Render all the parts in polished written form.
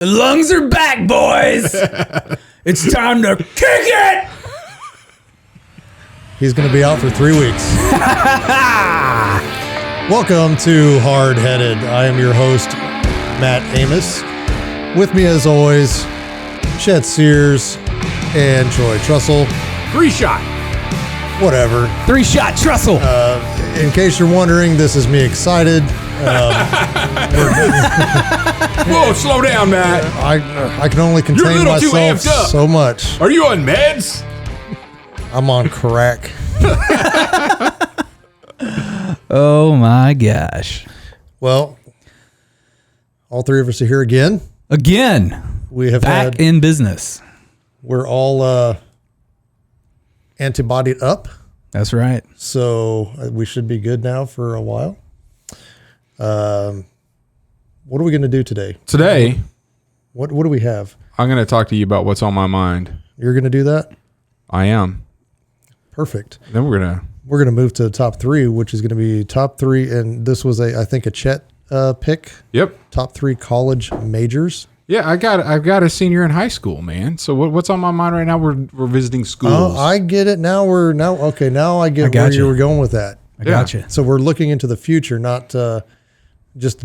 The lungs are back, boys. It's time to kick it. He's going to be out for 3 weeks. Welcome to Hardheaded. I am your host, Matt Amos. With me, as always, Chet Sears and Troy Trussell. 3-shot. Whatever. 3-shot Trussell. In case you're wondering, this is me excited. Whoa, slow down, Matt. I can only You're a contain little too myself amped up. so much. Are you on meds? I'm on crack. Oh my gosh. Well, all three of us are here again. Again. We have Back in business. we're all antibodied up. That's right. So we should be good now for a while. What are we going to do today? Today, What do we have? I'm going to talk to you about what's on my mind. You're going to do that? I am. Perfect. Then we're going to... We're going to move to the top three, which is going to be top three. And this was I think a Chet pick. Yep. Top three college majors. Yeah, I've got a senior in high school, man. So what's on my mind right now? We're visiting schools. Oh, I get it. Now I get where you were going with that. I got you. So we're looking into the future, not just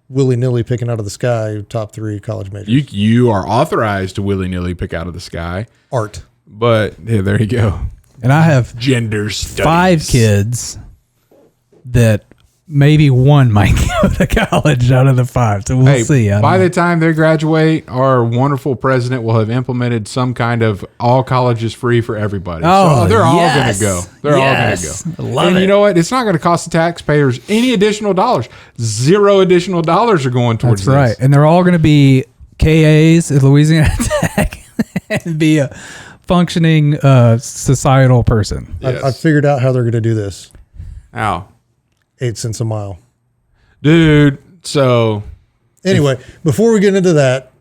willy-nilly picking out of the sky top three college majors. You are authorized to willy-nilly pick out of the sky. Art. But, yeah, there you go. And I have Gender studies. 5 kids that maybe one might go to college out of the 5. So we'll see. By the time they graduate, our wonderful president will have implemented some kind of all colleges free for everybody. Oh, so they're all going yes. to go. They're all going Yes. to go. Love and it. you know what? It's not going to cost the taxpayers any additional dollars. 0 additional dollars are going towards That's right. this. And they're all going to be KAs at Louisiana Tech and be a functioning societal person. Yes. I figured out how they're going to do this. Ow. 8 cents a mile. Dude, so... Anyway, before we get into that,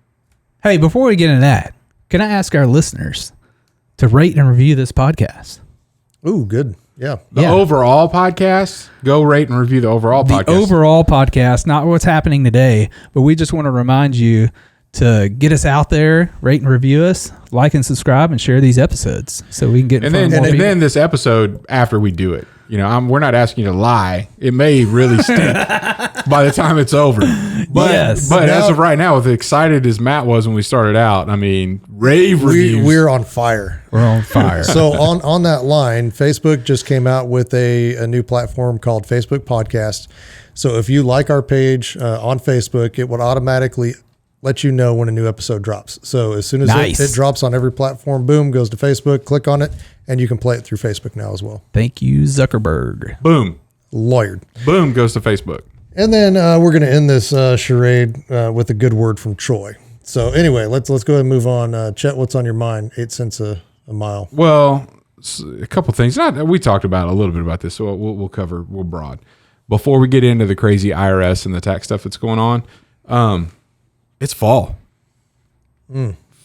Hey, before we get into that, can I ask our listeners to rate and review this podcast? ooh, good. Yeah. The overall podcast, go rate and review the overall podcast. The overall podcast, not what's happening today, but we just want to remind you to get us out there, rate and review us, like and subscribe, and share these episodes so we can get in front of more people. then this episode after we do it. You know, we're not asking you to lie. It may really stink by the time it's over. But, Yes. but as of right now, with excited as Matt was when we started out, I mean, rave reviews. We're on fire. We're on fire. So on that line, Facebook just came out with a new platform called Facebook Podcast. So if you like our page on Facebook, it would automatically let you know when a new episode drops. So as soon as Nice. it drops on every platform, boom, goes to Facebook, click on it, and you can play it through Facebook now as well. Thank you, Zuckerberg. Boom. Lawyered. Boom goes to Facebook. And then we're going to end this charade with a good word from Troy. So anyway, let's go ahead and move on. Chet, what's on your mind? 8 cents a mile. Well, a couple things. We talked about a little bit about this, so we'll cover real broad. Before we get into the crazy IRS and the tax stuff that's going on, it's fall.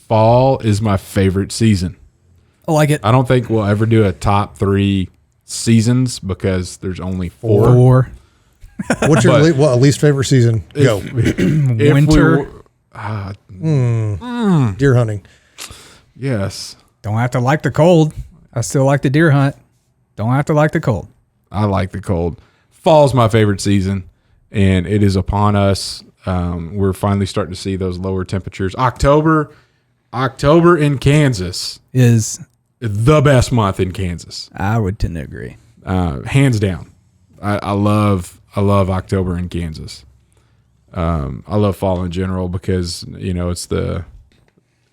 Fall is my favorite season. I like it. I don't think we'll ever do a top 3 seasons because there's only 4. 4. What's your least favorite season? Go. Winter. Deer hunting. Yes. Don't have to like the cold. I still like the deer hunt. Don't have to like the cold. I like the cold. Fall's my favorite season, and it is upon us. We're finally starting to see those lower temperatures. October in Kansas Is the best month in Kansas. I would tend to agree. Hands down. I love October in Kansas. I love fall in general because, you know, it's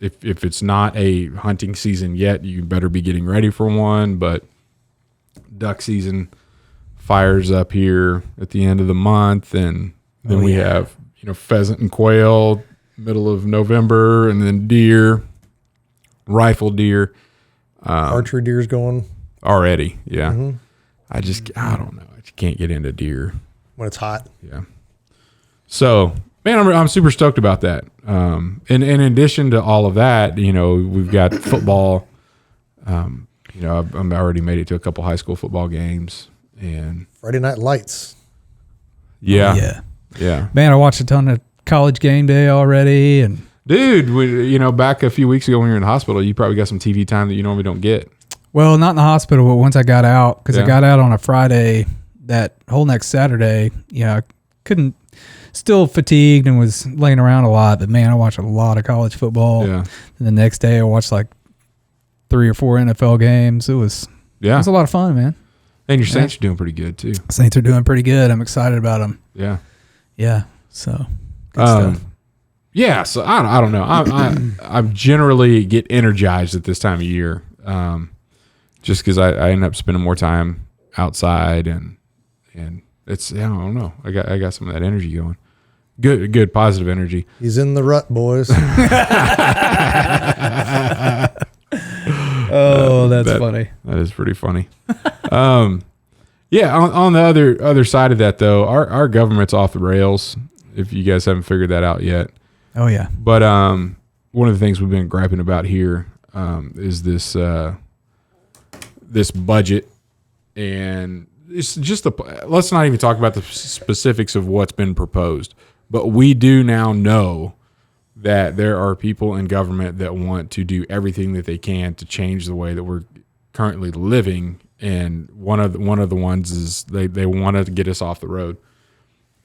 if it's not a hunting season yet, you better be getting ready for one. But duck season fires up here at the end of the month, and then we have, you know, pheasant and quail middle of November, and then deer, rifle deer. Archery deer's going. Already, yeah. I don't know. I just can't get into deer. When it's hot. Yeah. So, man, I'm super stoked about that. And in addition to all of that, you know, we've got football. You know, I've already made it to a couple high school football games, and Friday Night Lights. yeah. Man, I watched a ton of College Game Day already, and dude, back a few weeks ago when you were in the hospital, you probably got some TV time that you normally don't get. Well, not in the hospital, but once I got out, because I got out on a Friday, that whole next Saturday, I couldn't. Still fatigued and was laying around a lot, but man, I watched a lot of college football. Yeah. And the next day, I watched like 3 or 4 NFL games. It was a lot of fun, man. And your Saints are doing pretty good too. Saints are doing pretty good. I'm excited about them. Yeah. Yeah. So good stuff. Yeah. So I don't know. I generally get energized at this time of year, just because I end up spending more time outside and it's I don't know. I got some of that energy going. Good positive energy. He's in the rut, boys. Oh, that's funny. That is pretty funny. Yeah. On the other side of that, though, our government's off the rails. If you guys haven't figured that out yet. Oh yeah. But one of the things we've been griping about here is this budget, and it's just let's not even talk about the specifics of what's been proposed. But we do now know that there are people in government that want to do everything that they can to change the way that we're currently living. And one of the ones is they want to get us off the road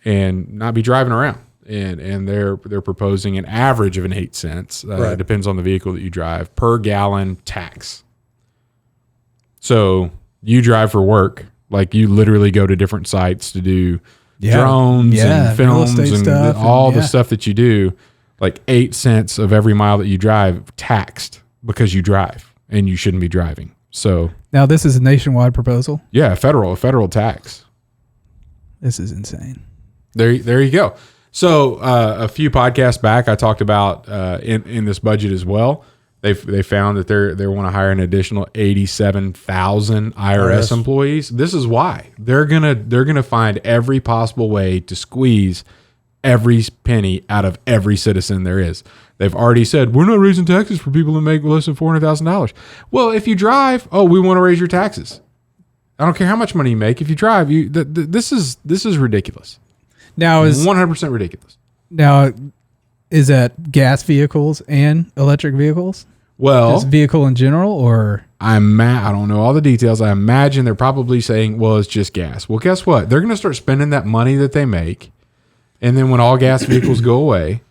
and not be driving around. And they're proposing an average of an 8 cents. It depends on the vehicle that you drive per gallon tax. So you drive for work, like you literally go to different sites to do drones and films and all the stuff that you do, like 8 cents of every mile that you drive taxed because you drive and you shouldn't be driving. So now this is a nationwide proposal. Yeah, a federal tax. This is insane. There you go. So a few podcasts back, I talked about in this budget as well. They found that they want to hire an additional 87,000 IRS employees. This is why they're gonna find every possible way to squeeze every penny out of every citizen there is. They've already said we're not raising taxes for people that make less than $400,000. Well, if you drive, we want to raise your taxes. I don't care how much money you make. If you drive, this is ridiculous. Now is 100% ridiculous. Now, is that gas vehicles and electric vehicles? Well, just vehicle in general, or I don't know all the details. I imagine they're probably saying, well, it's just gas. Well, guess what? They're going to start spending that money that they make, and then when all gas vehicles go away,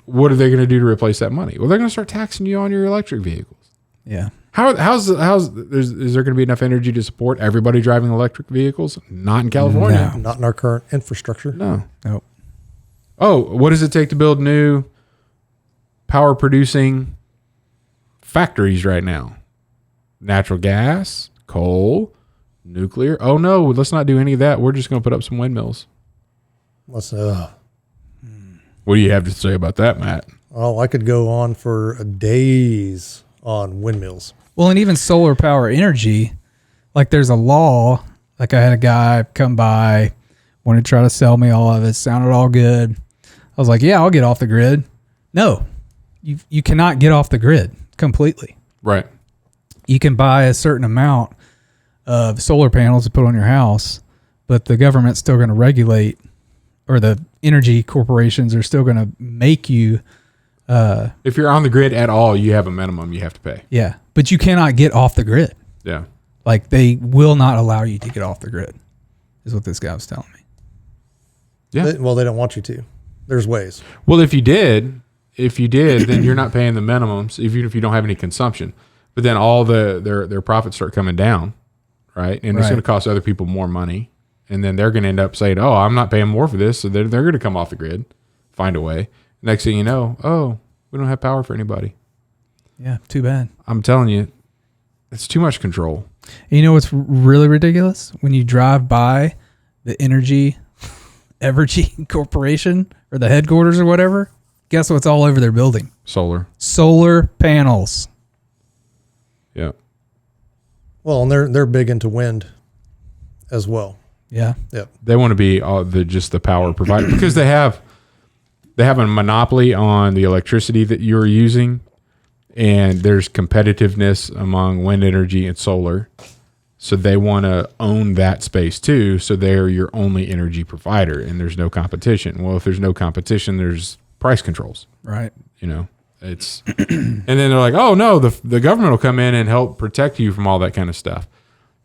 what are they going to do to replace that money? Well, they're going to start taxing you on your electric vehicles. Yeah. Is there going to be enough energy to support everybody driving electric vehicles? Not in California. No. Not in our current infrastructure. No. Nope. Oh, what does it take to build new power producing factories right now? Natural gas, coal, nuclear. Oh no, let's not do any of that. We're just going to put up some windmills. What do you have to say about that, Matt? Oh, I could go on for days on windmills. Well, and even solar power energy, like there's a law, like I had a guy come by, wanted to try to sell me all of it, sounded all good. I was like, yeah, I'll get off the grid. No, you cannot get off the grid completely. Right. You can buy a certain amount of solar panels to put on your house, but the government's still going to regulate, or the energy corporations are still going to make you. If you're on the grid at all, you have a minimum you have to pay. Yeah, but you cannot get off the grid. Yeah. Like they will not allow you to get off the grid, is what this guy was telling me. Yeah. They don't want you to. There's ways. Well, if you did, then you're not paying the minimums, even if you don't have any consumption. But then all their profits start coming down, right? And it's going to cost other people more money. And then they're going to end up saying, oh, I'm not paying more for this. So they're going to come off the grid, find a way. Next thing you know, we don't have power for anybody. Yeah, too bad. I'm telling you, it's too much control. And you know what's really ridiculous? When you drive by the Evergy Corporation or the headquarters or whatever, guess what's all over their building? Solar panels. Yeah. Well, and they're big into wind as well. Yeah. Yep. They want to be just the power provider because they have a monopoly on the electricity that you're using, and there's competitiveness among wind energy and solar. So they want to own that space too. So they're your only energy provider, and there's no competition. Well, if there's no competition, there's price controls. Right. You know, it's and then they're like, oh no, the government will come in and help protect you from all that kind of stuff.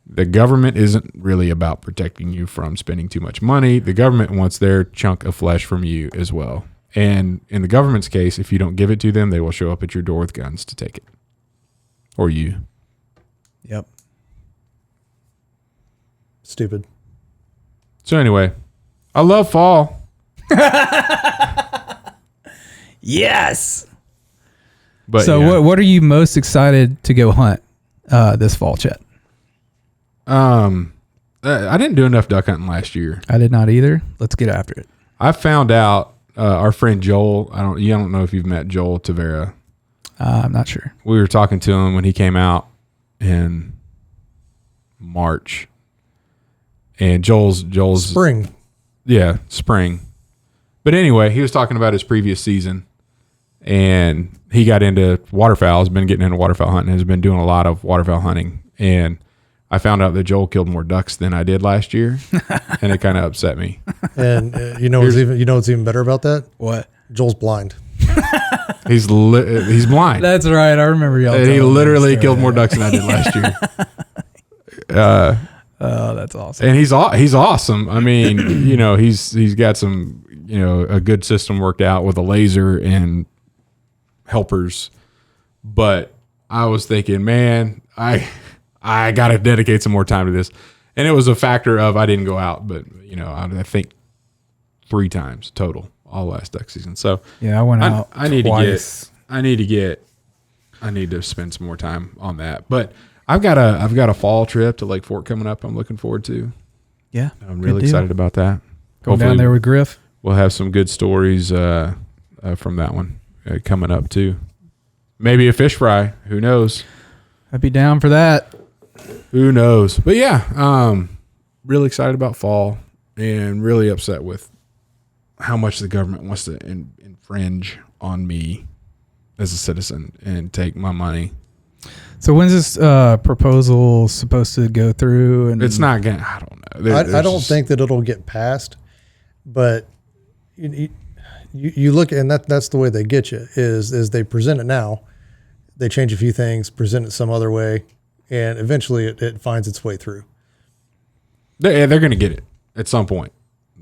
The government isn't really about protecting you from spending too much money. The government wants their chunk of flesh from you as well. And in the government's case, if you don't give it to them, they will show up at your door with guns to take it. Or you. Yep. Stupid. So anyway, I love fall. Yes. But so yeah. what are you most excited to go hunt this fall, Chet? I didn't do enough duck hunting last year. I did not either. Let's get after it. I found out our friend Joel. I don't know if you've met Joel Tavera. I'm not sure. We were talking to him when he came out in March, and Joel's Spring. Yeah, spring. But anyway, he was talking about his previous season, and he got into waterfowl. Has been getting into waterfowl hunting. Has been doing a lot of waterfowl hunting, and I found out that Joel killed more ducks than I did last year, and it kind of upset me. And what's even better about that? What? Joel's blind. He's blind. That's right. I remember y'all. And he literally killed more ducks than I did last year. Oh, that's awesome. And he's awesome. I mean, he's got some, a good system worked out with a laser and helpers. But I was thinking, man, I got to dedicate some more time to this. And it was a factor of I didn't go out, but I think 3 times total all last duck season. So yeah, I went out. I need twice. I need to spend some more time on that. But I've got a fall trip to Lake Fork coming up. I'm looking forward to. Yeah, I'm really excited about that. Going down there with Griff. We'll have some good stories from that one coming up too. Maybe a fish fry. Who knows? I'd be down for that. Who knows? But yeah, really excited about fall and really upset with how much the government wants to infringe on me as a citizen and take my money. So when's this proposal supposed to go through? And It's not going. I don't know. I don't think that it'll get passed, but you look, and that's the way they get you is they present it now, they change a few things, present it some other way, and eventually it finds its way through. They're going to get it at some point.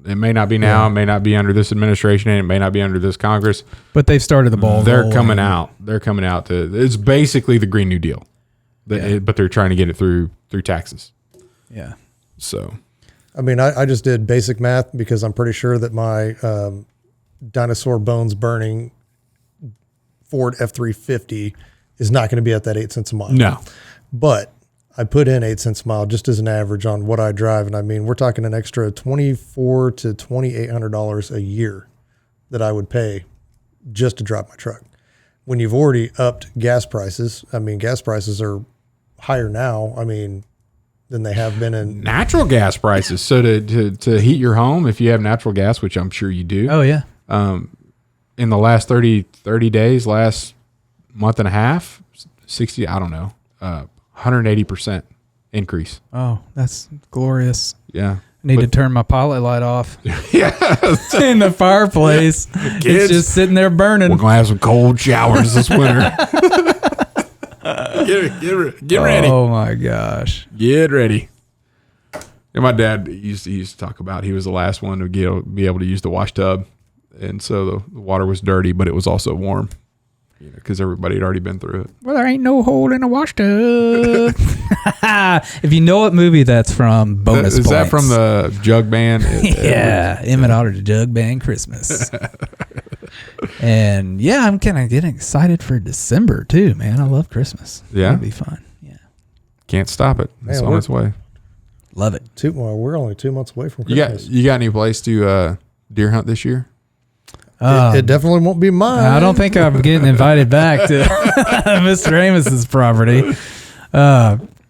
It may not be now, it may not be under this administration, and it may not be under this Congress. But they've started the ball. They're coming out. They're coming out to. It's basically the Green New Deal, but they're trying to get it through taxes. Yeah. So, I mean, I just did basic math because I'm pretty sure that my dinosaur bones burning Ford F-350 is not going to be at that 8 cents a mile. no. But I put in 8 cents a mile just as an average on what I drive. And I mean, we're talking an extra $2,400 to $2,800 a year that I would pay just to drive my truck. When you've already upped gas prices, I mean, gas prices are higher now, than they have been in Natural gas prices. So to heat your home, if you have natural gas, which I'm sure you do, Oh yeah. in the last 30 days, last month and a half, 60, I don't know, 180% increase. Oh, that's glorious. Yeah. I need to turn my pilot light off Yeah. in the fireplace. Kids, It's just sitting there burning. we're going to have some cold showers this winter. Get ready. Oh my gosh. Get ready. And my dad used to talk about he was the last one to be able to use the wash tub. And so the water was dirty, but it was also warm. Because everybody had already been through it. Well, there ain't no hole in a wash tub. If you know what movie that's from, bonus Is points. that from the Jug Band? Yeah, Emmett Otter to Jug Band Christmas. And yeah, I'm kind of getting excited for December too, man. I love Christmas. Yeah? It'll be fun. Yeah. Can't stop it. It's Man, on its way. Love it. we're only 2 months away from You Christmas. got any place to deer hunt this year? It definitely won't be mine. I don't think I'm getting invited back to Mr. Amos's property.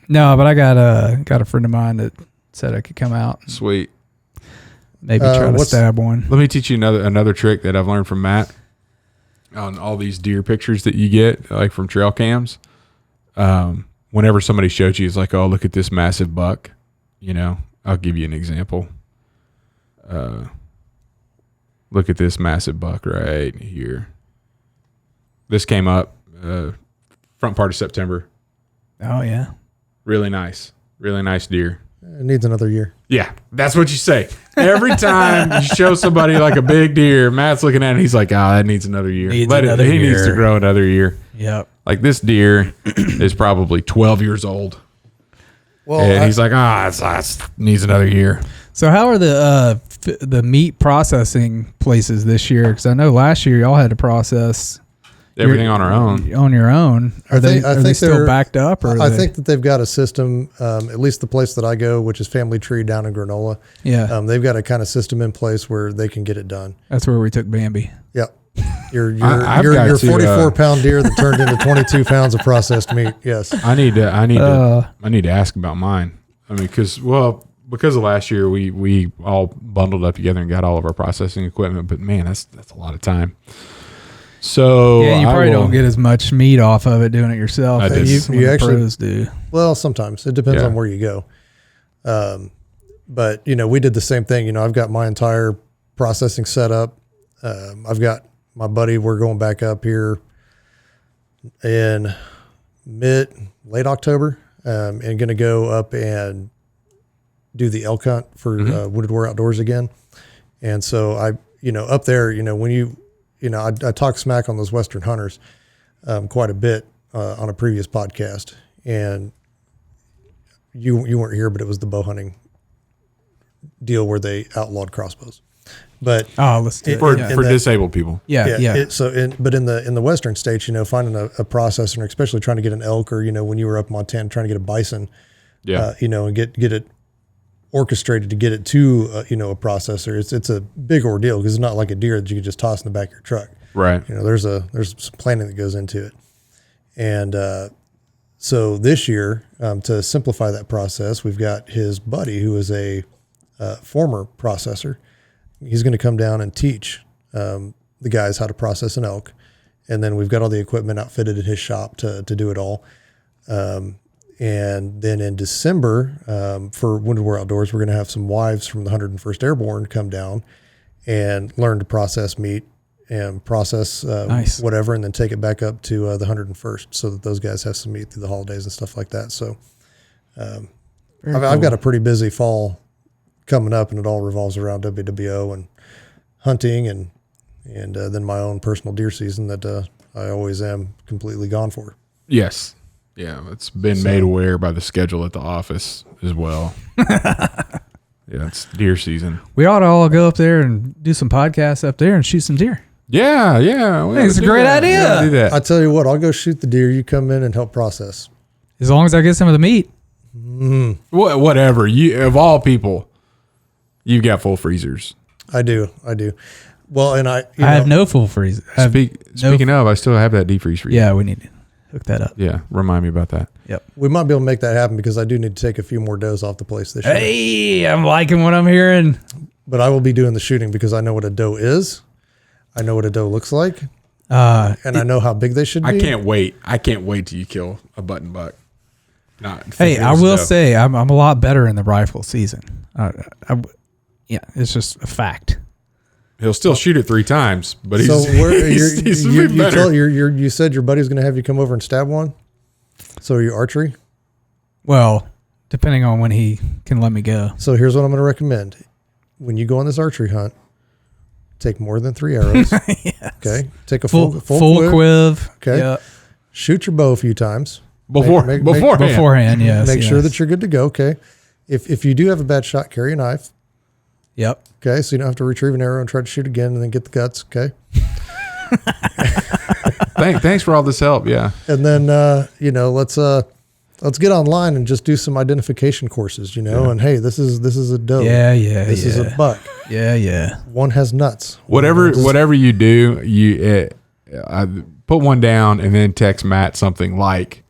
No, but I got a friend of mine that said I could come out. Sweet. Maybe try to stab one. Let me teach you another trick that I've learned from Matt on all these deer pictures that you get, like from trail cams. Whenever somebody shows you, it's like, oh, look at this massive buck. I'll give you an example. Look at this massive buck right here. This came up front part of September. Oh yeah. Really nice deer. It needs another year. Yeah, that's what you say. Every time you show somebody like a big deer, Matt's looking at it, he's like, that needs another year. He needs to grow another year. Yep. Like this deer is probably 12 years old. Well, And he's like, it needs another year. So how are the meat processing places this year? Because I know last year y'all had to process Everything on our own. On your own. Are they still backed up? Or I think that they've got a system, at least the place that I go, which is Family Tree down in Granola. Yeah. They've got a kind of system in place where they can get it done. That's where we took Bambi. Yep. Your I've got 44-pound deer that turned into 22 pounds of processed meat. Yes. I need to ask about mine. I mean, because of last year, we all bundled up together and got all of our processing equipment. But man, that's a lot of time. So yeah, you probably don't get as much meat off of it doing it yourself. You actually pros do. Well, sometimes it depends on where you go. But we did the same thing. I've got my entire processing set up. I've got my buddy. We're going back up here in late October, and going to go up and do the elk hunt for Wooded Warrior Outdoors again. And so up there, when I talk smack on those Western hunters quite a bit on a previous podcast, and you weren't here, but it was the bow hunting deal where they outlawed crossbows. But let's do for disabled people. Yeah. But in the Western states, finding a processor, and especially trying to get an elk, or when you were up in Montana trying to get a bison, and get it orchestrated to get it to a processor, it's a big ordeal because it's not like a deer that you can just toss in the back of your truck. Right. There's some planning that goes into it, and so this year, to simplify that process, we've got his buddy who is a former processor. He's going to come down and teach the guys how to process an elk, and then we've got all the equipment outfitted at his shop to do it all. And then in December, for Wooded Warrior Outdoors, we're going to have some wives from the 101st Airborne come down and learn to process meat and process whatever, and then take it back up to the 101st so that those guys have some meat through the holidays and stuff like that. So I've got a pretty busy fall coming up, and it all revolves around WWO and hunting and then my own personal deer season that I always am completely gone for. Yes. Yeah, it's been made aware by the schedule at the office as well. Yeah, it's deer season. We ought to all go up there and do some podcasts up there and shoot some deer. Yeah. I think it's a great idea. Do that. I tell you what, I'll go shoot the deer. You come in and help process. As long as I get some of the meat. Whatever. Of all people, you've got full freezers. I do. Well, and I have no full freezer. Speaking of, I still have that deep freeze freezer. Yeah, we need to hook that up. Yeah, remind me about that. Yep. We might be able to make that happen because I do need to take a few more does off the place this year. Hey, I'm liking what I'm hearing. But I will be doing the shooting because I know what a doe is. I know what a doe looks like. And I know how big they should be. I can't wait till you kill a button buck. Hey, I will say I'm a lot better in the rifle season. Yeah, it's just a fact. He'll still shoot it 3 times, but he's better. You said your buddy's going to have you come over and stab one. So are you archery? Well, depending on when he can let me go. So here's what I'm going to recommend. When you go on this archery hunt, take more than 3 arrows. Yes. Okay. Take a full quiv. Okay. Yep. Shoot your bow a few times. Beforehand, yes. Make sure that you're good to go. Okay. If you do have a bad shot, carry a knife. Yep. Okay, so you don't have to retrieve an arrow and try to shoot again and then get the guts. Okay. Thanks for all this help. Yeah. And then let's get online and just do some identification courses. And hey, this is a doe. Yeah. This is a buck. Yeah. One has nuts. Whatever you do, I put one down and then text Matt something like,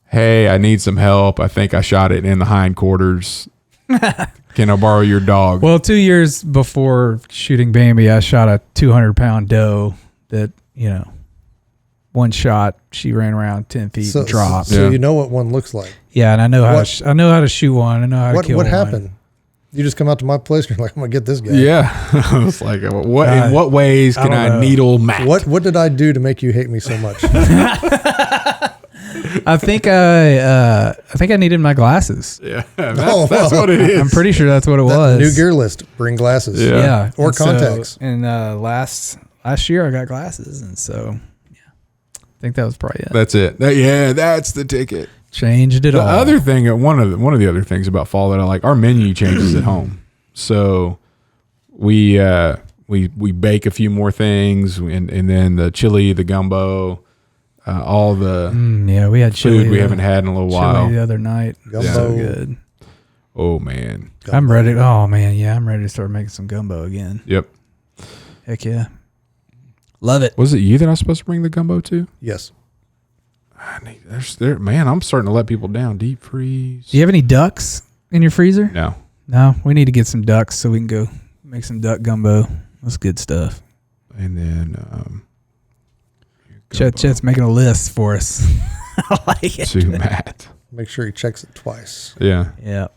"Hey, I need some help. I think I shot it in the hindquarters. Can I borrow your dog?" Well, 2 years before shooting Bambi, I shot a 200-pound doe that, one shot, she ran around 10 feet and dropped. So you know what one looks like. Yeah, and I know how to shoot one. I know how to kill one. What happened? You just come out to my place and you're like, I'm going to get this guy. Yeah. I was like, in what ways can I don't I know. needle Matt? What did I do to make you hate me so much? I think I needed my glasses. Yeah. That's what it is. I'm pretty sure that's what it was. New gear list, bring glasses. Yeah. Yeah. Or And so- contacts. and last year I got glasses, and so yeah, I think that was probably it. That's it. That's the ticket. Changed it The all. other thing, one of the other things about fall that I like, our menu changes at home. So we bake a few more things, and then the chili, the gumbo, all the yeah, we had chili. food we haven't had in a little while. Chili the other night. Gumbo. So good. Oh man. I'm ready. Oh man, yeah, I'm ready to start making some gumbo again. Yep. Heck yeah, love it. Was it you that I was supposed to bring the gumbo to? Yes. Man, I'm starting to let people down. Deep freeze. Do you have any ducks in your freezer? No. No, we need to get some ducks so we can go make some duck gumbo. That's good stuff. And then Chet's making a list for us. I like it. to Matt. Make sure he checks it twice. Yeah. Yeah.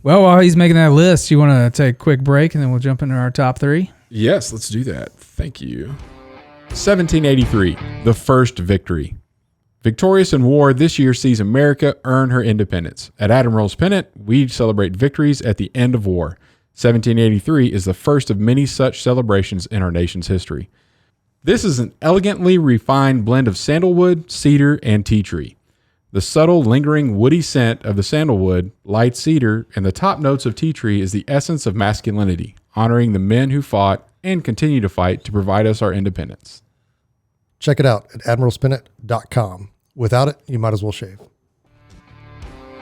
Well, while he's making that list, you want to take a quick break and then we'll jump into our top three? Yes, let's do that. Thank you. 1783, the first victory. Victorious in war, this year sees America earn her independence. At Admiral's Pennant, we celebrate victories at the end of war. 1783 is the first of many such celebrations in our nation's history. This is an elegantly refined blend of sandalwood, cedar, and tea tree. The subtle, lingering, woody scent of the sandalwood, light cedar, and the top notes of tea tree is the essence of masculinity, honoring the men who fought and continue to fight to provide us our independence. Check it out at admiralspennant.com. Without it, you might as well shave.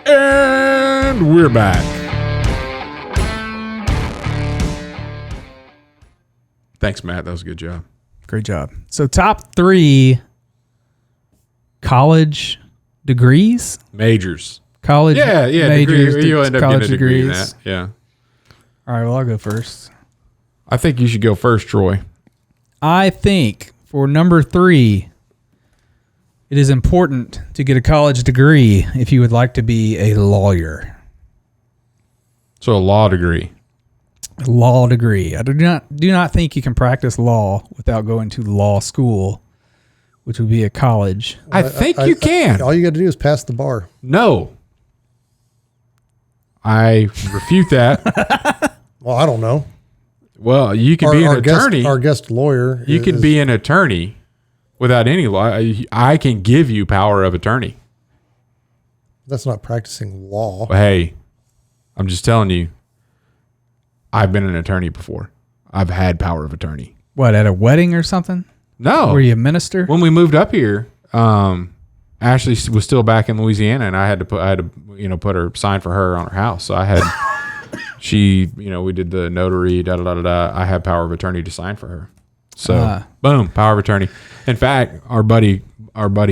And we're back. Thanks, Matt. That was a good job. Great job. So top three college degrees? Majors. College majors, Degree. You'll end up college getting a degree in degrees. that. Yeah. All right, well, I'll go first. I think you should go first, Troy. I think for number three, it is important to get a college degree if you would like to be a lawyer. So a law degree. A law degree. I do not think you can practice law without going to law school, which would be a college. I think you can. All you got to do is pass the bar. No. I refute that. Well, I don't know. Well, you could be an attorney. Our guest lawyer. You could be an attorney without any law. I can give you power of attorney. That's not practicing law. But hey, I'm just telling you, I've been an attorney before. I've had power of attorney. What, at a wedding or something? No. Were you a minister? When we moved up here, Ashley was still back in Louisiana, and I had to put her sign for her on her house. So I had we did the notary, I had power of attorney to sign for her. So boom, power of attorney. In fact, our buddy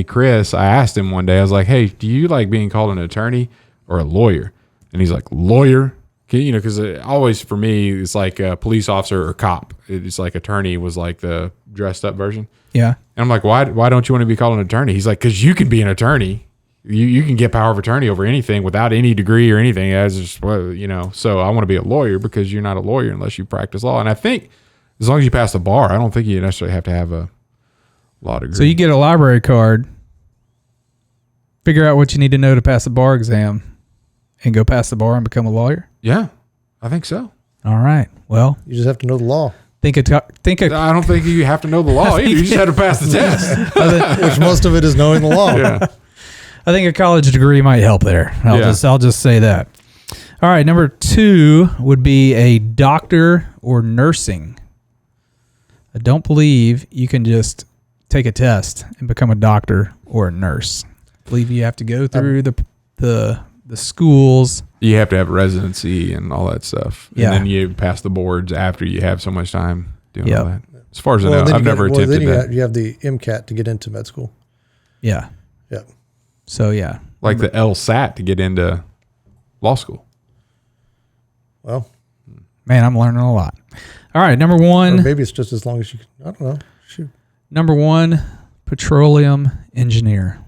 Chris, I asked him one day, I was like, hey, do you like being called an attorney or a lawyer? And he's like, lawyer? Because always for me, it's like a police officer or cop. It's like attorney was like the dressed up version. Yeah. And I'm like, why don't you want to be called an attorney? He's like, because you can be an attorney. You can get power of attorney over anything without any degree or anything. As just, so I want to be a lawyer because you're not a lawyer unless you practice law. And I think as long as you pass the bar, I don't think you necessarily have to have a law degree. So you get a library card, figure out what you need to know to pass the bar exam, and go pass the bar and become a lawyer? Yeah, I think so. All right. Well, You just have to know the law, I I don't think you have to know the law either. You just have to pass the test. which most of it is knowing the law. Yeah. I think a college degree might help there. I'll just say that. All right, number two would be a doctor or nursing. I don't believe you can just take a test and become a doctor or a nurse. I believe you have to go through the schools. You have to have residency and all that stuff. Yeah. And then you pass the boards after you have so much time doing all that. As far as I Well, know, then I've you never got- well, attempted then that. you have the MCAT to get into med school. Yeah. Yeah. So, yeah. Like the LSAT to get into law school. Well, Man, I'm learning a lot. All right, number or one. maybe it's just as long as you can. I don't know. Shoot. Number one, petroleum engineer.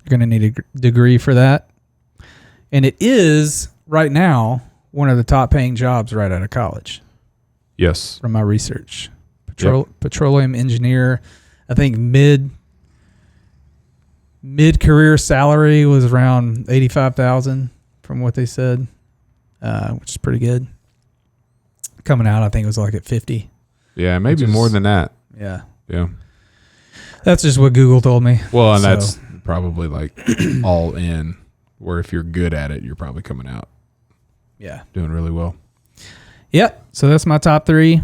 You're going to need a degree for that. And it is, right now, one of the top paying jobs right out of college Yes. from my research. Petroleum engineer. I think mid career salary was around 85,000 from what they said, which is pretty good. Coming out, I think it was like at 50. Yeah, maybe more than that. Yeah. Yeah. That's just what Google told me. Well, and that's probably like all in, where if you're good at it, you're probably coming out doing really well. Yep. So that's my top 3.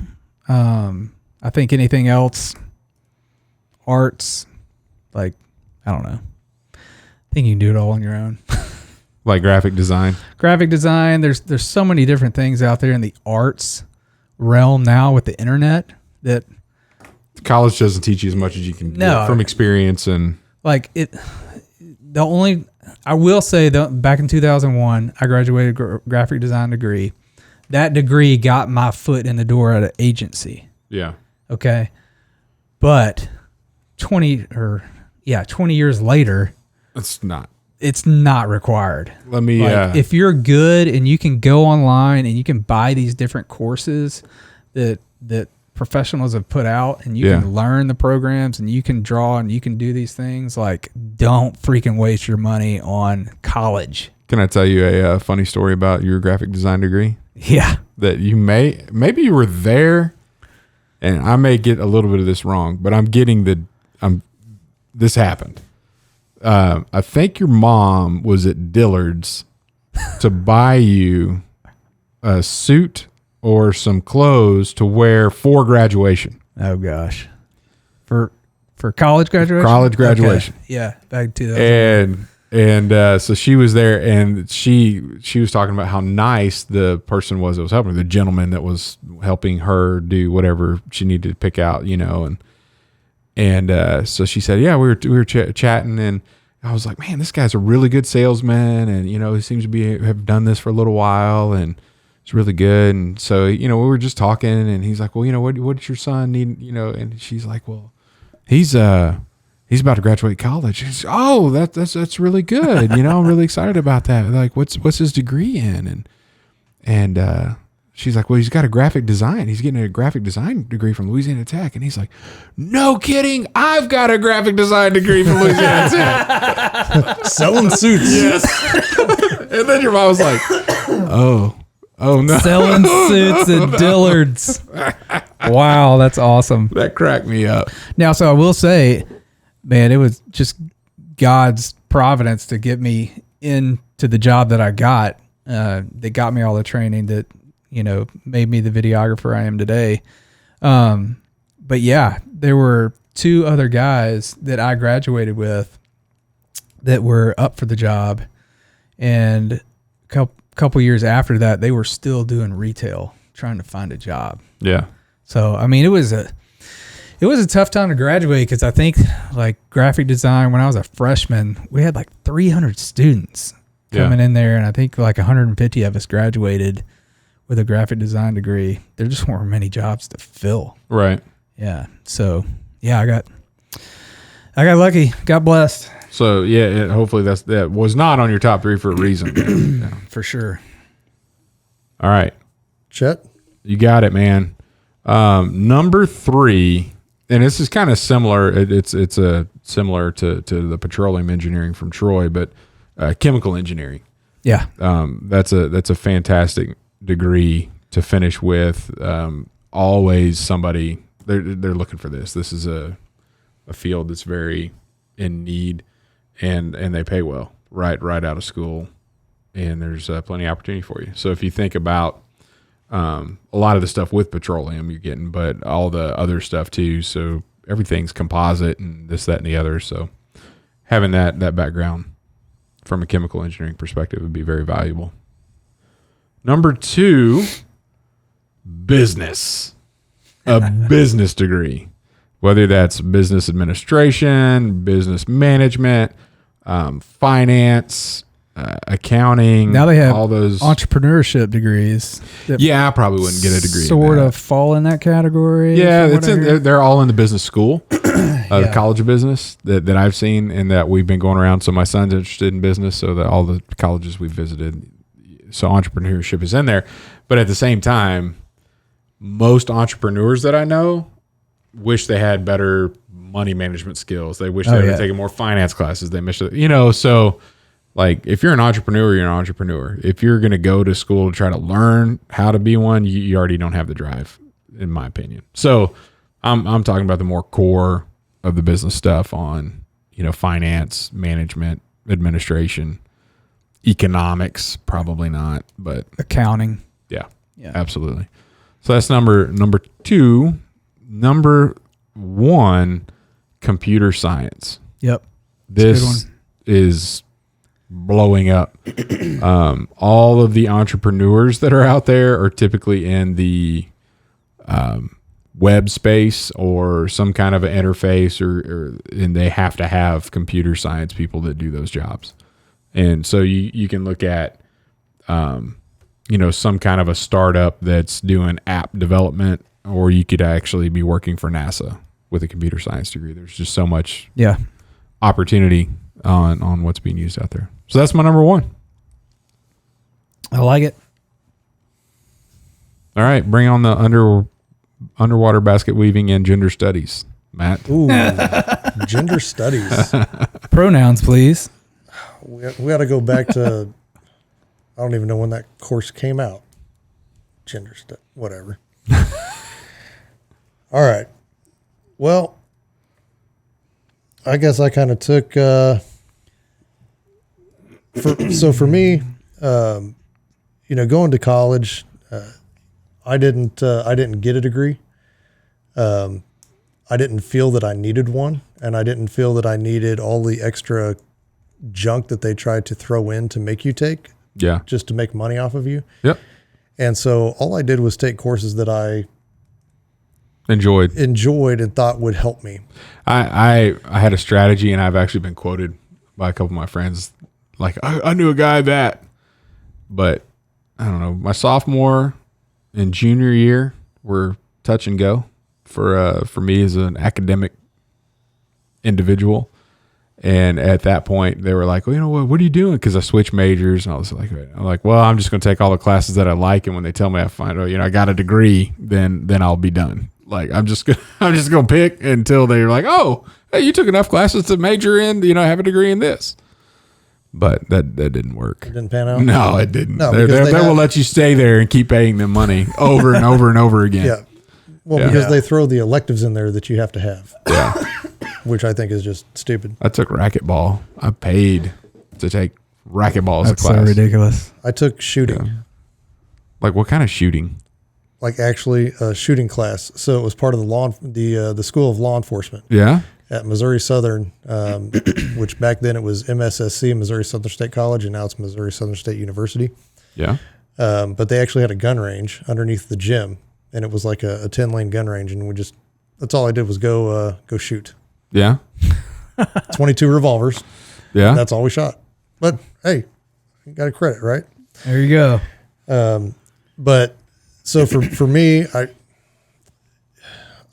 I think anything else, arts, like, I don't know. I think you can do it all on your own. Like graphic design. Graphic design. There's so many different things out there in the arts realm now with the internet that College doesn't teach you as much as you can get from experience and like it. I will say that back in 2001, I graduated graphic design degree. That degree got my foot in the door at an agency. yeah. Okay. But 20 years later, It's not. it's not required. Let me If you're good and you can go online and you can buy these different courses that professionals have put out and you can learn the programs and you can draw and you can do these things, like, don't freaking waste your money on college. Can I tell you a funny story about your graphic design degree? Yeah. That you maybe you were there, and I may get a little bit of this wrong, but this happened. I think your mom was at Dillard's to buy you a suit or some clothes to wear for graduation. Oh gosh. For college graduation? College graduation. Okay. Yeah. Back in 2000. And so she was there, and she was talking about how nice the person was that was helping her, the gentleman that was helping her do whatever she needed to pick out, and so she said, yeah, we were chatting, and I was like, man, this guy's a really good salesman, and he seems to have done this for a little while, and it's really good. And so we were just talking, and he's like, well, what does your son need? And she's like, well, he's about to graduate college. She's, oh, that's really good. I'm really excited about that. Like, what's his degree in? And she's like, well, he's got a graphic design. He's getting a graphic design degree from Louisiana Tech. And he's like, no kidding. I've got a graphic design degree from Louisiana Tech. Selling suits. Yes. And then your mom was like, oh no. Selling suits at Dillard's. Wow, that's awesome. That cracked me up. Now, so I will say, man, it was just God's providence to get me into the job that I got. They got me all the training that, made me the videographer I am today. But yeah, there were 2 other guys that I graduated with that were up for the job. And a couple years after that, they were still doing retail, trying to find a job. Yeah. So, I mean, it was a tough time to graduate because I think like graphic design, when I was a freshman, we had like 300 students coming in there. And I think like 150 of us graduated with a graphic design degree. There just weren't many jobs to fill. Right. Yeah. So yeah, I got lucky, got blessed. So yeah, hopefully that was not on your top 3 for a reason. Yeah. For sure. All right. Chet? You got it, man. Number 3, and this is kind of similar. It's similar to the petroleum engineering from Troy, but chemical engineering. Yeah. That's a fantastic degree to finish with. Always somebody they're looking for this. This is a field that's very in need, and they pay well right out of school, and there's plenty of opportunity for you. So if you think about a lot of the stuff with petroleum you're getting, but all the other stuff too. So everything's composite and this, that, and the other. So having that background from a chemical engineering perspective would be very valuable. Number 2, business. A business degree, whether that's business administration, business management, finance, accounting. Now they have all those entrepreneurship degrees. Yeah, I probably wouldn't get a degree. Sort of fall in that category. Yeah, they're all in the business school, the College of Business that I've seen and that we've been going around. So my son's interested in business, so that all the colleges we've visited So entrepreneurship is in there. But at the same time, most entrepreneurs that I know wish they had better money management skills. They wish they had taken more finance classes. They wish, so like if you're an entrepreneur, you're an entrepreneur. If you're going to go to school to try to learn how to be one, you already don't have the drive, in my opinion. So I'm talking about the more core of the business stuff on, finance, management, administration, economics, probably not, but Accounting. yeah, absolutely. So that's number 2. Number 1, computer science. Yep. This is blowing up. All of the entrepreneurs that are out there are typically in the web space or some kind of an interface, and they have to have computer science people that do those jobs. And so you can look at, some kind of a startup that's doing app development, or you could actually be working for NASA with a computer science degree. There's just so much opportunity on what's being used out there. So that's my number 1. I like it. All right, bring on the underwater basket weaving and gender studies, Matt. Ooh, gender studies. Pronouns, please. We got to go back to, I don't even know when that course came out. Gender stuff, whatever. All right. Well, I guess I kind of took, for me, going to college, I didn't get a degree. I didn't feel that I needed one, and I didn't feel that I needed all the extra junk that they tried to throw in to make you take. Yeah. Just to make money off of you. Yep. And so all I did was take courses that I enjoyed and thought would help me. I had a strategy, and I've actually been quoted by a couple of my friends. Like, I knew a guy but I don't know, my sophomore and junior year were touch and go for me as an academic individual. And at that point, they were like, well, what are you doing? Because I switched majors. And I was like, well, I'm just going to take all the classes that I like. And when they tell me I got a degree, then I'll be done. Like, I'm just going to pick until they're like, oh, hey, you took enough classes to major in, have a degree in this. But that didn't work. It didn't pan out? No, it didn't. No, they will let you stay there and keep paying them money over and over and over again. Yeah. Well, because they throw the electives in there that you have to have. Yeah. Which I think is just stupid. I took racquetball. I paid to take racquetball as a class. That's so ridiculous. I took shooting. Yeah. Like, what kind of shooting? Like, actually a shooting class. So it was part of the School of Law Enforcement. Yeah. At Missouri Southern, which back then it was MSSC, Missouri Southern State College, and now it's Missouri Southern State University. Yeah. But they actually had a gun range underneath the gym, and it was like a 10-lane gun range, and that's all I did was go shoot. Yeah. 22 revolvers. Yeah. That's all we shot. But hey, you got a credit, right? There you go. But so for me,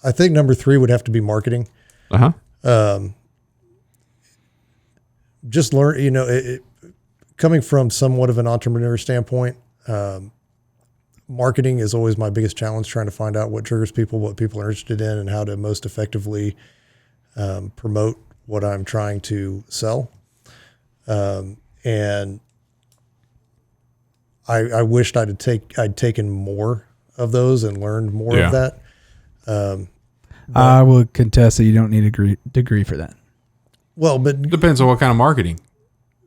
I think number 3 would have to be marketing. Just learn, coming from somewhat of an entrepreneur standpoint, marketing is always my biggest challenge, trying to find out what triggers people, what people are interested in, and how to most effectively promote what I'm trying to sell. And I wished I'd taken more of those and learned more of that. I would contest that you don't need a degree for that. Well, but depends on what kind of marketing.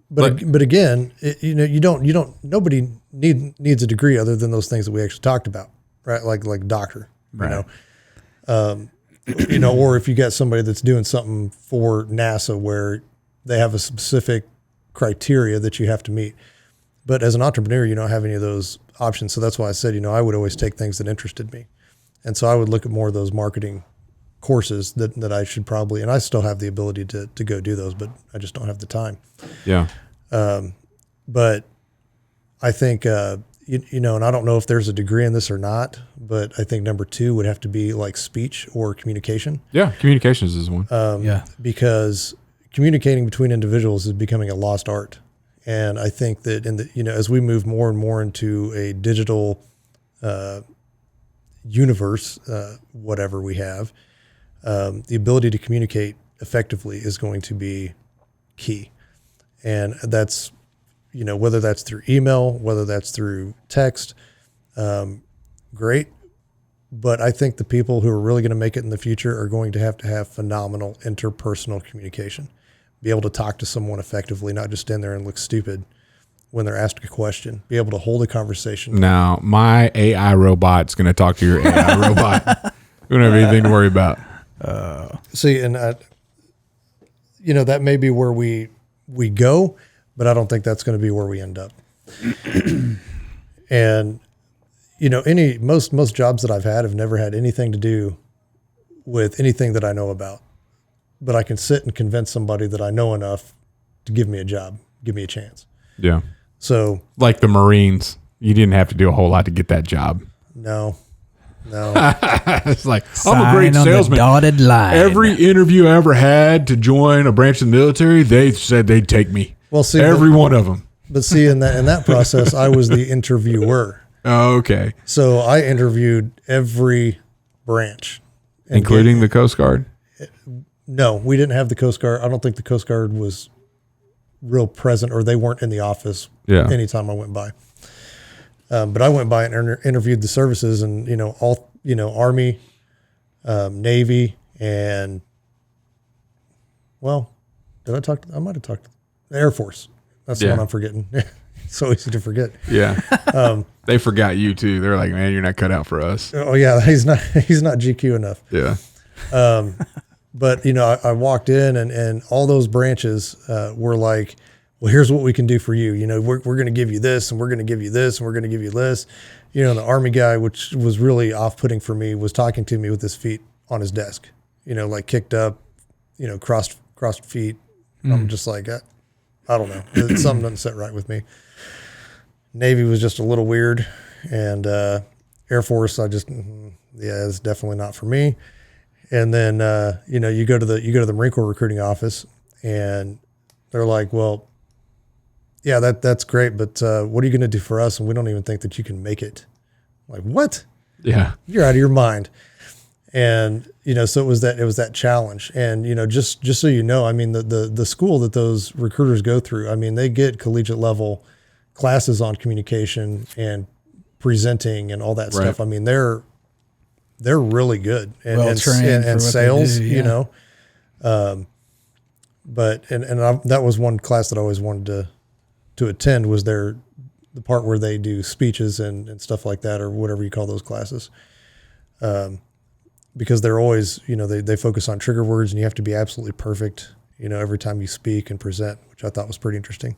But again, nobody needs a degree other than those things that we actually talked about, right? Like doctor, right. Or if you got somebody that's doing something for NASA where they have a specific criteria that you have to meet. But as an entrepreneur, you don't have any of those options. So that's why I said, I would always take things that interested me. And so I would look at more of those marketing courses that I should probably, and I still have the ability to go do those, but I just don't have the time. Yeah. But I think, and I don't know if there's a degree in this or not, but I think number 2 would have to be like speech or communication. Yeah. Communications is one. Because communicating between individuals is becoming a lost art. And I think that as we move more and more into a digital universe, whatever we have, the ability to communicate effectively is going to be key. And that's, whether that's through email, whether that's through text, great. But I think the people who are really going to make it in the future are going to have phenomenal interpersonal communication, be able to talk to someone effectively, not just stand there and look stupid when they're asked a question, be able to hold a conversation. Now, my AI robot's going to talk to your AI robot. We don't have anything to worry about. See, and that may be where we go, but I don't think that's going to be where we end up. And most jobs that I've had have never had anything to do with anything that I know about, but I can sit and convince somebody that I know enough to give me a job, give me a chance. Yeah. So like the Marines, you didn't have to do a whole lot to get that job. No. It's like, Sign I'm a great on the salesman. dotted line. Every interview I ever had to join a branch of the military, they said they'd take me. Well, see, every one of them. But see, in that process, I was the interviewer. Oh, okay. So I interviewed every branch. Including the Coast Guard? No, we didn't have the Coast Guard. I don't think the Coast Guard was real present, or they weren't in the office anytime I went by. But I went by and interviewed the services, and all Army, Navy, and did I talk? I might have talked to the Air Force. That's the one I'm forgetting. It's so easy to forget. Yeah. They forgot you too. They're like, man, you're not cut out for us. Oh yeah, he's not GQ enough. Yeah. But I walked in, and all those branches were like, well, here's what we can do for you. We're going to give you this, and we're going to give you this, and we're going to give you this. The Army guy, which was really off-putting for me, was talking to me with his feet on his desk, like kicked up, crossed feet. I'm just like, I don't know. Something doesn't sit right with me. Navy was just a little weird, and Air Force, it's definitely not for me. And then you go to the Marine Corps recruiting office, and they're like, well, yeah, that's great, but what are you going to do for us? And we don't even think that you can make it. I'm like, what? Yeah, you're out of your mind. And so it was that challenge. And just so you know, I mean, the school that those recruiters go through, I mean, they get collegiate level classes on communication and presenting and all that stuff. I mean, they're really good and sales, but that was one class that I always wanted to attend, was the part where they do speeches and stuff like that, or whatever you call those classes. Because they're always, they focus on trigger words, and you have to be absolutely perfect, every time you speak and present, which I thought was pretty interesting.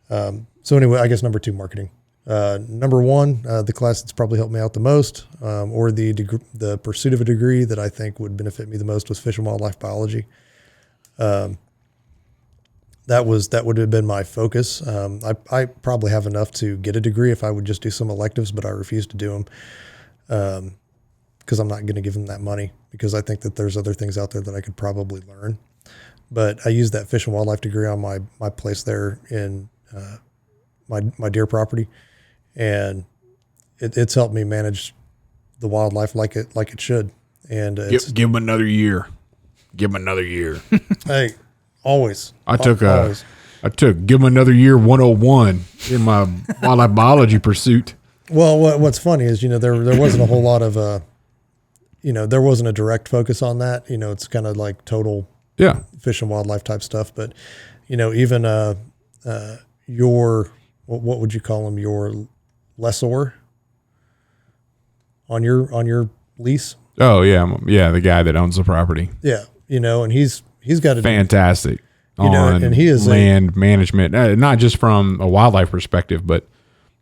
So anyway, I guess number 2, marketing. Number 1, the class that's probably helped me out the most, or the pursuit of a degree that I think would benefit me the most, was fish and wildlife biology. That would have been my focus. I probably have enough to get a degree if I would just do some electives, but I refuse to do them because I'm not going to give them that money, because I think that there's other things out there that I could probably learn. But I used that fish and wildlife degree on my place there in my deer property, and it's helped me manage the wildlife like it should. And give them another year. Give them another year. Hey, always. I took give them another year 101 in my wildlife biology pursuit. Well, what's funny is, there wasn't a whole lot of, there wasn't a direct focus on that. It's kind of like total fish and wildlife type stuff. But, even what would you call him? Your lessor on your lease? Oh yeah, the guy that owns the property. Yeah, and he's got a fantastic, and he is land management, not just from a wildlife perspective, but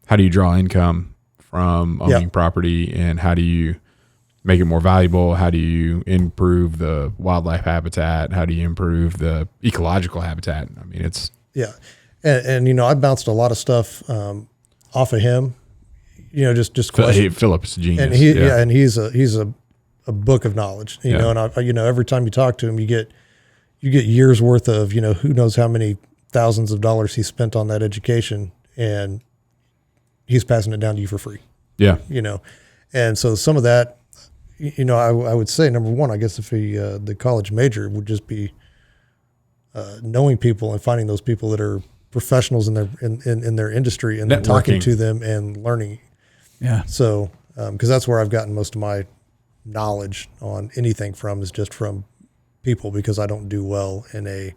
how do you draw income from owning property, and how do you make it more valuable? How do you improve the wildlife habitat? How do you improve the ecological habitat? I mean, it's and I bounced a lot of stuff off of him. Just questions. Philip's a genius, and he's a book of knowledge. And every time you talk to him, you get years worth of who knows how many thousands of dollars he spent on that education, and he's passing it down to you for free. Yeah. And so some of that, I would say, number one, I guess if the college major would just be knowing people and finding those people that are professionals in their industry, and then talking to them and learning. Yeah. So, because that's where I've gotten most of my knowledge on anything from, is just from people, because I don't do well in a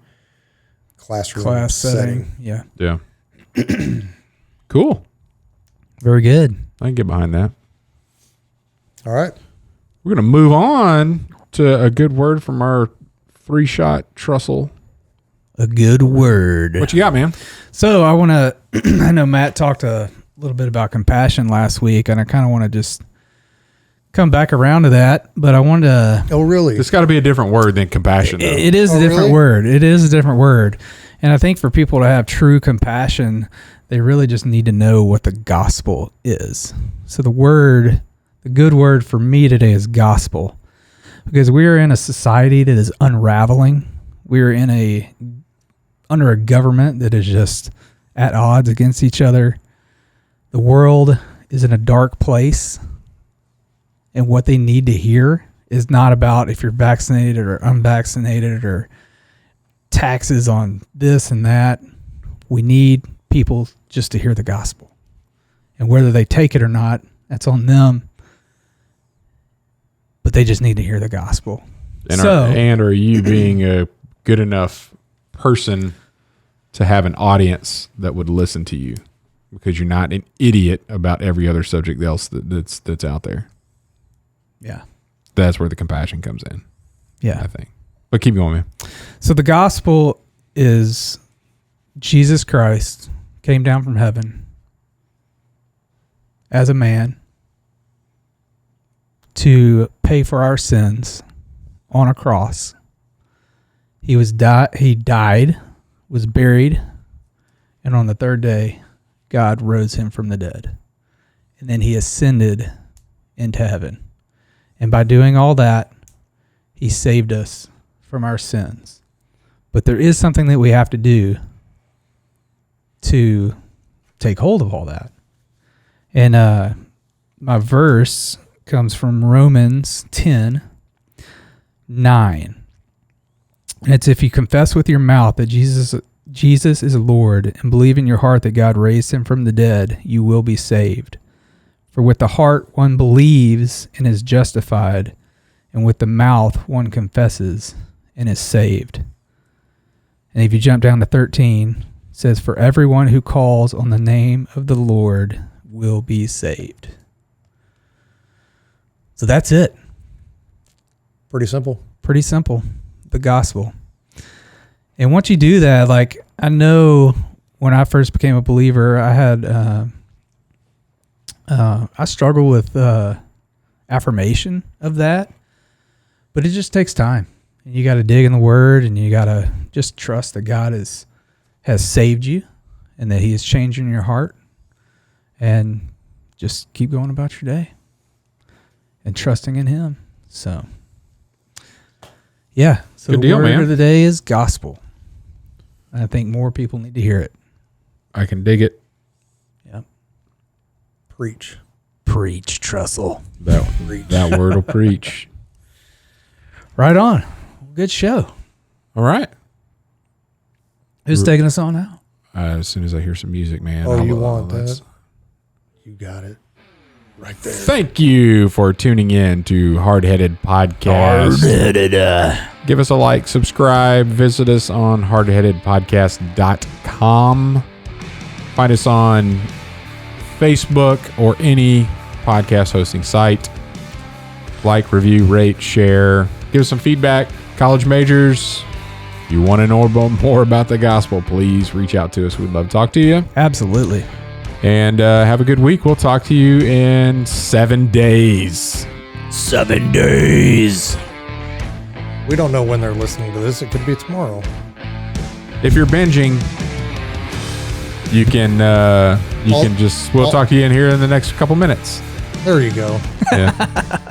class setting. Yeah. Yeah. Cool. Very good. I can get behind that. All right. We're going to move on to a good word from our 3-shot Trussell. A good word. What you got, man? So I want to, I know Matt talked a little bit about compassion last week, and I kind of want to just come back around to that, but I wanted to. Oh, really? It's got to be a different word than compassion, though. It is a different word. It is a different word. And I think for people to have true compassion, they really just need to know what the gospel is. So the good word for me today is gospel, because we are in a society that is unraveling. We are under a government that is just at odds against each other. The world is in a dark place, and what they need to hear is not about if you're vaccinated or unvaccinated or taxes on this and that. We need people just to hear the gospel, and whether they take it or not, that's on them, but they just need to hear the gospel. And are you being a good enough person to have an audience that would listen to you, because you're not an idiot about every other subject else that's out there? Yeah. That's where the compassion comes in. Yeah. I think. But keep going, man. So the gospel is Jesus Christ came down from heaven as a man to pay for our sins on a cross. He died, was buried, and on the third day, God rose him from the dead. And then he ascended into heaven. And by doing all that, he saved us from our sins. But there is something that we have to do to take hold of all that. And my verse comes from Romans 10:9. And it's, if you confess with your mouth that Jesus is Lord and believe in your heart that God raised him from the dead, you will be saved. For with the heart one believes and is justified, and with the mouth one confesses and is saved. And if you jump down to 13, it says, for everyone who calls on the name of the Lord will be saved. So that's it. Pretty simple. Pretty simple. The gospel. And once you do that, like, I know when I first became a believer, I had I struggle with affirmation of that, but it just takes time. And you got to dig in the word, and you got to just trust that God has saved you and that he is changing your heart, and just keep going about your day and trusting in him. So yeah. So good the deal, word man. of the day is gospel. I think more people need to hear it. I can dig it. Yep. Preach, Trussell. That word will preach. Right on. Good show. All right. Who's taking us on out? As soon as I hear some music, man. Oh, you want that? You got it. Right there. Thank you for tuning in to Hardheaded Podcast. Give us a like, subscribe, visit us on hardheadedpodcast.com. Find us on Facebook or any podcast hosting site. Like, review, rate, share. Give us some feedback. College majors, if you want to know more about the gospel, please reach out to us. We'd love to talk to you. Absolutely. And have a good week. We'll talk to you in 7 days. 7 days. We don't know when they're listening to this. It could be tomorrow. If you're binging, you can we'll talk to you in here in the next couple minutes. There you go. Yeah.